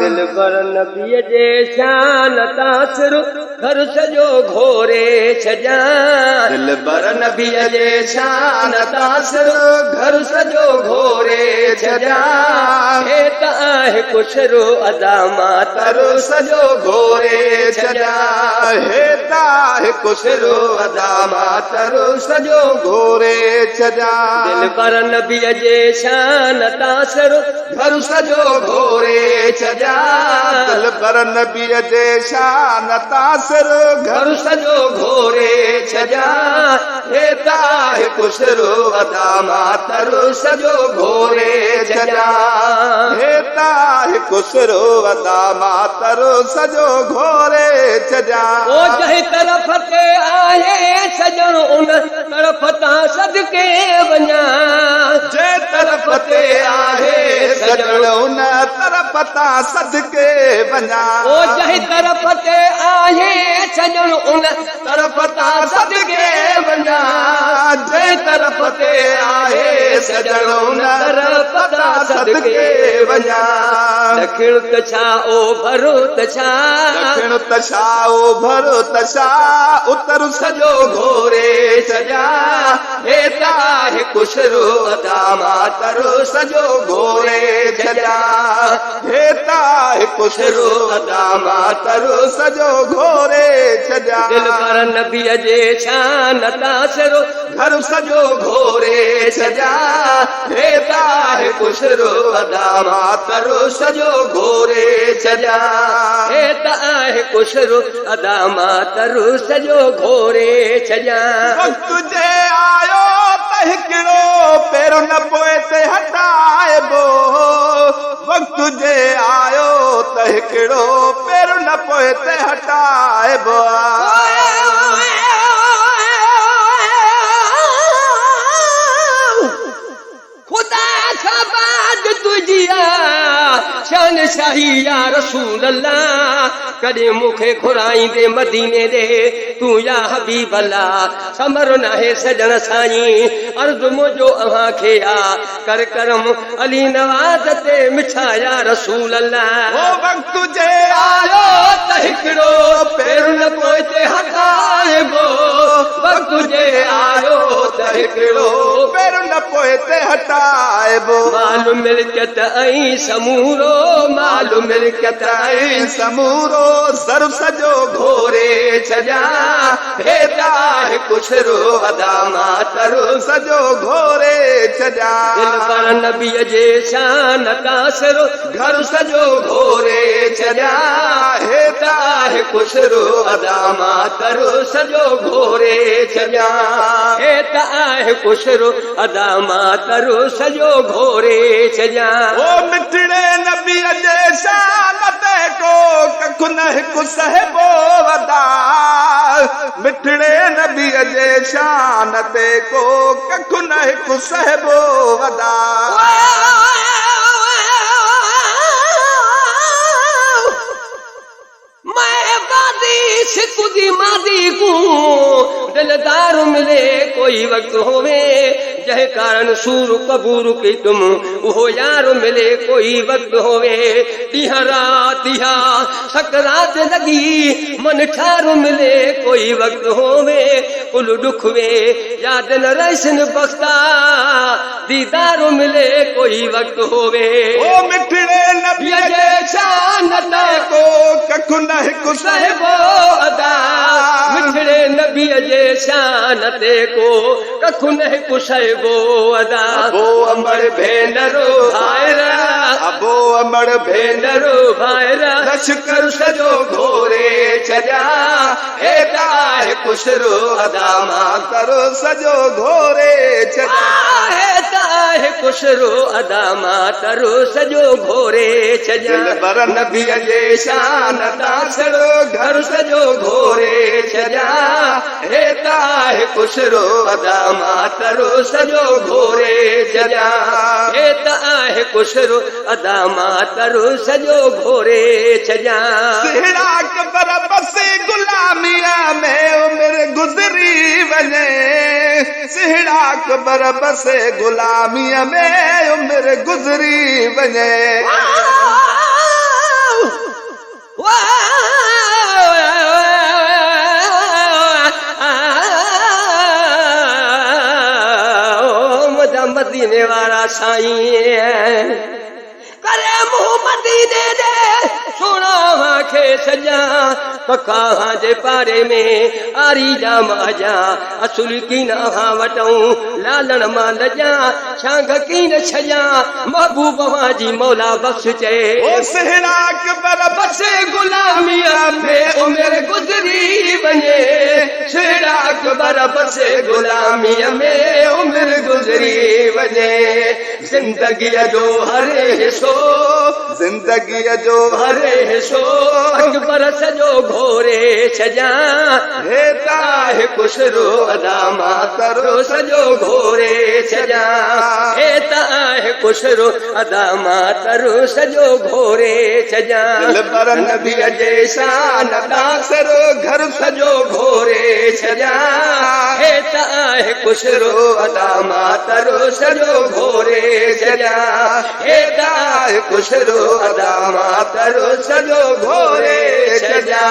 दिल बर नबीअ जे शान तासिर घर सॼो घोरे छॾियां दिल बर नबीअ जे शान तासिर घर सॼो घोरे छॾियां हे त आहे कुशरो अदा मां तर सॼो घोरे छॾियां हे त आहे कुशरो अदा मां तर सॼो घोरे छॾियां दिल बर नबीअ जे शान तासिर घर सॼो घोरे छॾियां दिल बर नबीअ जे शान तासिर घर सॼो घोरे छॾियां हे त आहे कुशरो अदा मां तर सॼो घोरे छॾियां हे त आहे कुशरो अदा मां तर सॼो घोरे छॾियां ओ जंहिं तरफ़ ते आहे सॼण उन तरफ़ तां सदके वञा जंहिं तरफ़ ते आहे सॼण उन तरफ़ तां सदके वञा ओ जंहिं तरफ़ ते आहे सॼण उन तरफ़ तां सदके वञा जंहिं तरफ़ ते आहे सॼण उन तरफ़ तां सदके वञा ॾखिण त छा ओभर त छा ॾखिण त छा ओभर त छा उतर सॼो घोरे छॾियां हे त आहे कुशरो अदा मां तर सॼो घोरे छॾियां हे त आहे कुशरो अदा मां तर सॼो घोरे छॾियां दिल पर नबीअ जे शान तासिर घर सॼो घोरे छॾियां हे त आहे कुशरो अदा मां तर सॼो घोरे छॾियां हे त आहे कुशरो अदा मां तर सॼो घोरे छॾियां वक़्तु जे आयो त हिकिड़ो पहिरों न पोइ ते हटाइबो वक़्तु जे आयो त हिकिड़ो पहिरों न पोइ ते हटाइबो खुदा खां बाद तुंहिंजी शान शाही या रसूल अल्लाह कॾहिं मूंखे घुराईंदे मदीने ॾे तूं या हबीब अल्लाह समर नाहे सॼण साईं अर्ज़ मुंहिंजो अव्हां खे आ कर करम अली नवाज़ ते मिठा या रसूल अल्लाह ओ वक़्तु जे आयो त हिकिड़ो पहिरों न पोइ ते हटाइबो वक़्तु जे आयो त हिकिड़ो पहिरों न पोइ ते हटाइबो माल मिल्कियत ऐं समूरो माल मिल्कियत ऐं समूरो सर सॼो घोरे छॾियां हे त आहे कुशरो अदा मां तर सॼो घोरे छॾियां दिल पर नबीअ जे शान तासिर घर सॼो घोरे छॾियां हे त आहे कुशरो अदा मां तर सॼो घोरे छॾियां हे त आहे कुशरो अदा मां तर सॼो घोरे छॾियां ओ मिठड़े नबीअ जे शान ते को कख न हिकु सहबो वदा मिठड़े नबीअ जे शान ते को कख न हिकु सहबो वदा सिकुदी मादी को दिलदार मिले कोई वक्त होवे जह कारण सूर कबूर की तुम वो यार मिले कोई वक्त होवे तिहा रात तिहा सकरात लगी मन ठार मिले कोई वक्त होवे कुल दुख वे याद न रसन बख्ता दीदार मिले कोई वक्त होवे ओ मिठड़े नबीअ जे शान ते को कख न हिकु सहबो अदा मिठड़े नबीअ जे शान ते को कख न हिकु सहबो अदा अबो अमर भेनरो भाइरा अबो अमर भेनरो भाइरा लश्कर सॼो घोरे छॾियां हे त आहे कुशरो अदा मां तर सॼो घोरे छॾियां हे त आहे कुशरो अदा मां तर सॼो घोरे छॾियां बर नबीअ जे शान तासिर घर सॼो घोरे छॾियां हे त आहे कुशरो अदा मां तर सॼो घोरे छॾियां हे त आहे कुशरो अदा मां तर सॼो घोरे छॾियां पर बस गुलामीअ में उमिरि गुज़री वञे सिहड़ा अकबर बसे गुलामीअ में उमिरि गुज़री वञे मदीने वारा साईं करे मुंह मदीने दे सोना खे सजा पका जे पारे में आरी जा माजा असुल कीन हां वटऊं लालण मां लजा शांग कीन छजा महबूब जी मौला बख्श चे ओ सिहड़ा अकबर बसे गुलामीअ में उमिरि गुज़री वञे सिहड़ा अकबर बसे गुलामीअ में उमिरि गुज़री वञे ज़िंदगीअ जो हर हिसो ज़िंदगीअ जो हर हिसो अकबर सॼो घोरे छजा हे ताहे खुशरो अदा मातरो सॼो घोरे छजा हे ताहे खुशरो अदा मातरो सॼो घोरे छजा दिलबर नबीअ जे शान दासरो घर सॼो घोरे छजा हे ताहे खुशरो अदा मातरो सॼो घोरे छजा हे ताहे खुशरो अदा मातरो सॼो घोरे छजा